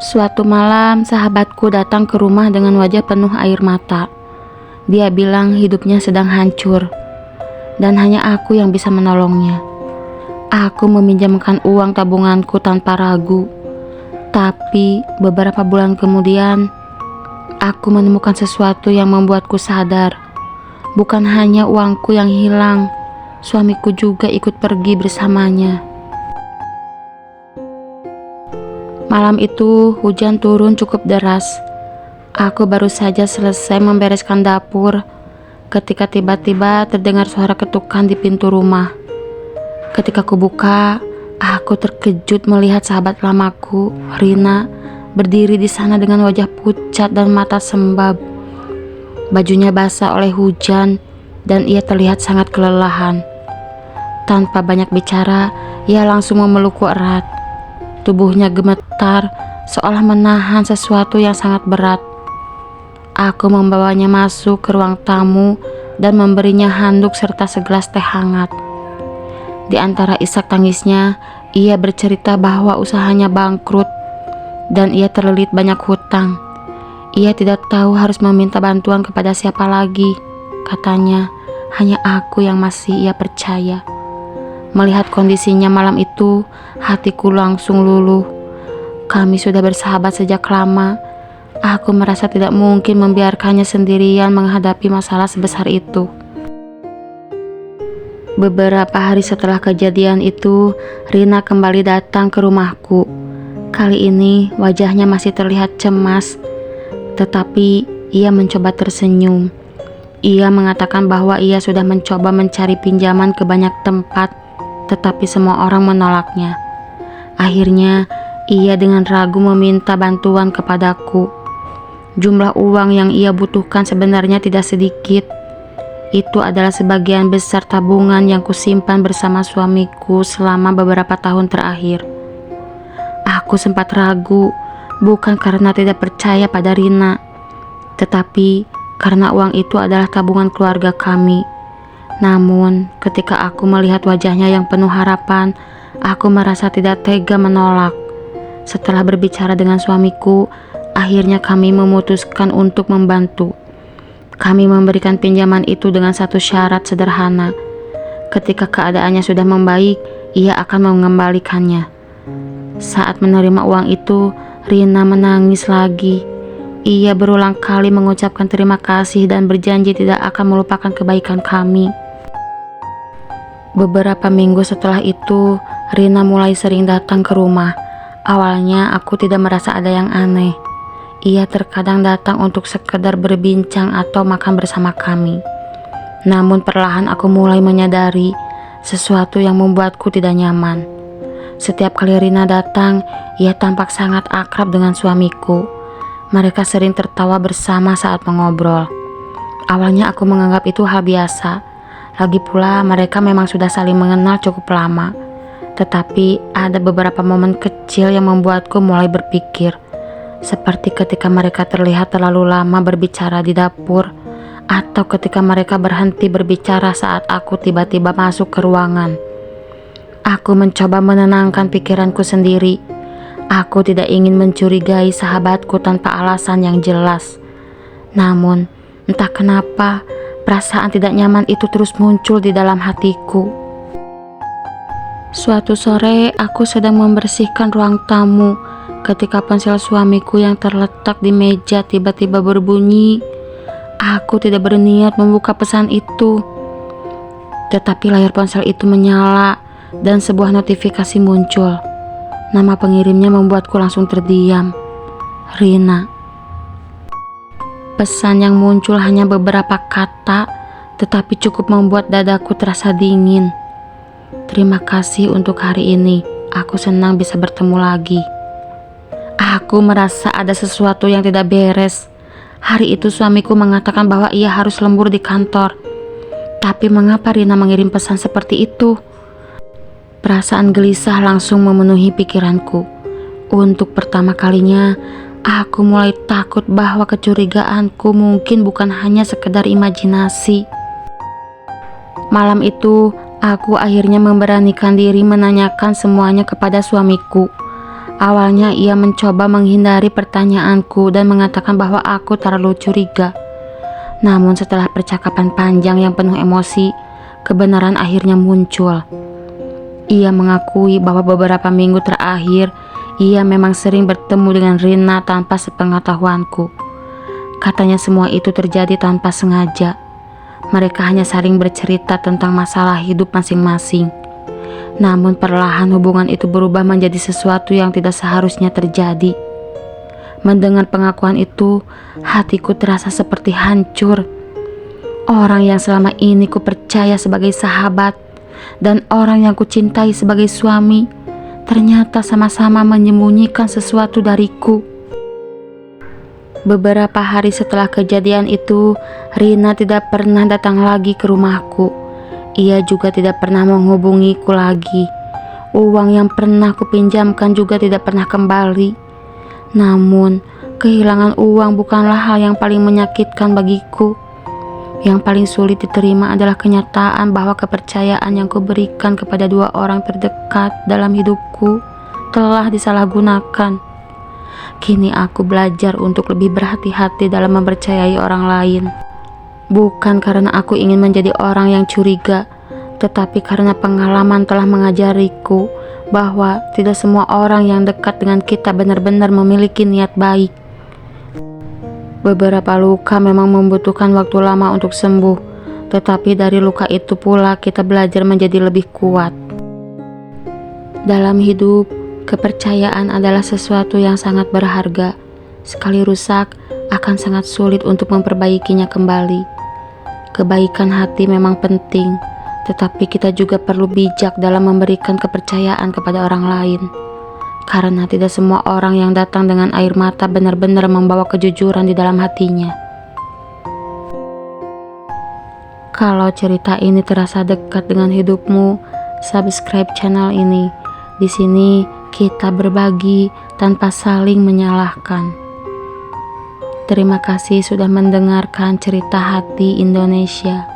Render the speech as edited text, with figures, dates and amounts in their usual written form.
Suatu malam, sahabatku datang ke rumah dengan wajah penuh air mata. Dia bilang hidupnya sedang hancur, dan hanya aku yang bisa menolongnya. Aku meminjamkan uang tabunganku tanpa ragu. Tapi beberapa bulan kemudian, aku menemukan sesuatu yang membuatku sadar. Bukan hanya uangku yang hilang, suamiku juga ikut pergi bersamanya. Malam itu hujan turun cukup deras. Aku baru saja selesai membereskan dapur ketika tiba-tiba terdengar suara ketukan di pintu rumah. Ketika kubuka, aku terkejut melihat sahabat lamaku, Rina, berdiri di sana dengan wajah pucat dan mata sembab. Bajunya basah oleh hujan dan ia terlihat sangat kelelahan. Tanpa banyak bicara, ia langsung memelukku erat. Tubuhnya gemetar, seolah menahan sesuatu yang sangat berat. Aku membawanya masuk ke ruang tamu dan memberinya handuk serta segelas teh hangat. Di antara isak tangisnya, ia bercerita bahwa usahanya bangkrut dan ia terlilit banyak hutang. Ia tidak tahu harus meminta bantuan kepada siapa lagi. Katanya, hanya aku yang masih ia percaya. Melihat kondisinya malam itu, hatiku langsung luluh. Kami sudah bersahabat sejak lama. Aku merasa tidak mungkin membiarkannya sendirian menghadapi masalah sebesar itu. Beberapa hari setelah kejadian itu, Rina kembali datang ke rumahku. Kali ini wajahnya masih terlihat cemas, tetapi ia mencoba tersenyum. Ia mengatakan bahwa ia sudah mencoba mencari pinjaman ke banyak tempat, tetapi semua orang menolaknya. Akhirnya, ia dengan ragu meminta bantuan kepadaku. Jumlah uang yang ia butuhkan sebenarnya tidak sedikit. Itu adalah sebagian besar tabungan yang kusimpan bersama suamiku selama beberapa tahun terakhir. Aku sempat ragu, bukan karena tidak percaya pada Rina, tetapi karena uang itu adalah tabungan keluarga kami. Namun, ketika aku melihat wajahnya yang penuh harapan, aku merasa tidak tega menolak. Setelah berbicara dengan suamiku, akhirnya kami memutuskan untuk membantu. Kami memberikan pinjaman itu dengan satu syarat sederhana. Ketika keadaannya sudah membaik, ia akan mengembalikannya. Saat menerima uang itu, Rina menangis lagi. Ia berulang kali mengucapkan terima kasih dan berjanji tidak akan melupakan kebaikan kami. Beberapa minggu setelah itu, Rina mulai sering datang ke rumah. Awalnya aku tidak merasa ada yang aneh. Ia terkadang datang untuk sekedar berbincang atau makan bersama kami. Namun perlahan aku mulai menyadari sesuatu yang membuatku tidak nyaman. Setiap kali Rina datang, ia tampak sangat akrab dengan suamiku. Mereka sering tertawa bersama saat mengobrol. Awalnya aku menganggap itu hal biasa. Lagi pula mereka memang sudah saling mengenal cukup lama. Tetapi ada beberapa momen kecil yang membuatku mulai berpikir. Seperti ketika mereka terlihat terlalu lama berbicara di dapur, atau ketika mereka berhenti berbicara saat aku tiba-tiba masuk ke ruangan. Aku mencoba menenangkan pikiranku sendiri. Aku tidak ingin mencurigai sahabatku tanpa alasan yang jelas. Namun, entah kenapa, perasaan tidak nyaman itu terus muncul di dalam hatiku. Suatu sore, aku sedang membersihkan ruang tamu ketika ponsel suamiku yang terletak di meja tiba-tiba berbunyi. Aku tidak berniat membuka pesan itu. Tetapi layar ponsel itu menyala dan sebuah notifikasi muncul. Nama pengirimnya membuatku langsung terdiam. Rina. Pesan yang muncul hanya beberapa kata, tetapi cukup membuat dadaku terasa dingin. Terima kasih untuk hari ini. Aku senang bisa bertemu lagi. Aku merasa ada sesuatu yang tidak beres. Hari itu suamiku mengatakan bahwa ia harus lembur di kantor. Tapi mengapa Rina mengirim pesan seperti itu? Perasaan gelisah langsung memenuhi pikiranku. Untuk pertama kalinya, aku mulai takut bahwa kecurigaanku mungkin bukan hanya sekedar imajinasi. Malam itu, aku akhirnya memberanikan diri menanyakan semuanya kepada suamiku. Awalnya ia mencoba menghindari pertanyaanku dan mengatakan bahwa aku terlalu curiga. Namun setelah percakapan panjang yang penuh emosi, kebenaran akhirnya muncul. Ia mengakui bahwa beberapa minggu terakhir ia memang sering bertemu dengan Rina tanpa sepengetahuanku. Katanya semua itu terjadi tanpa sengaja. Mereka hanya saling bercerita tentang masalah hidup masing-masing. Namun perlahan hubungan itu berubah menjadi sesuatu yang tidak seharusnya terjadi. Mendengar pengakuan itu, hatiku terasa seperti hancur. Orang yang selama ini ku percaya sebagai sahabat dan orang yang ku cintai sebagai suami, ternyata sama-sama menyembunyikan sesuatu dariku. Beberapa hari setelah kejadian itu, Rina tidak pernah datang lagi ke rumahku. Ia juga tidak pernah menghubungiku lagi. Uang yang pernah kupinjamkan juga tidak pernah kembali. Namun, kehilangan uang bukanlah hal yang paling menyakitkan bagiku. Yang paling sulit diterima adalah kenyataan bahwa kepercayaan yang kuberikan kepada dua orang terdekat dalam hidupku telah disalahgunakan. Kini aku belajar untuk lebih berhati-hati dalam mempercayai orang lain. Bukan karena aku ingin menjadi orang yang curiga, tetapi karena pengalaman telah mengajariku bahwa tidak semua orang yang dekat dengan kita benar-benar memiliki niat baik. Beberapa luka memang membutuhkan waktu lama untuk sembuh, tetapi dari luka itu pula kita belajar menjadi lebih kuat. Dalam hidup, kepercayaan adalah sesuatu yang sangat berharga. Sekali rusak, akan sangat sulit untuk memperbaikinya kembali. Kebaikan hati memang penting, tetapi kita juga perlu bijak dalam memberikan kepercayaan kepada orang lain. Karena tidak semua orang yang datang dengan air mata benar-benar membawa kejujuran di dalam hatinya. Kalau cerita ini terasa dekat dengan hidupmu, subscribe channel ini. Di sini kita berbagi tanpa saling menyalahkan. Terima kasih sudah mendengarkan cerita hati Indonesia.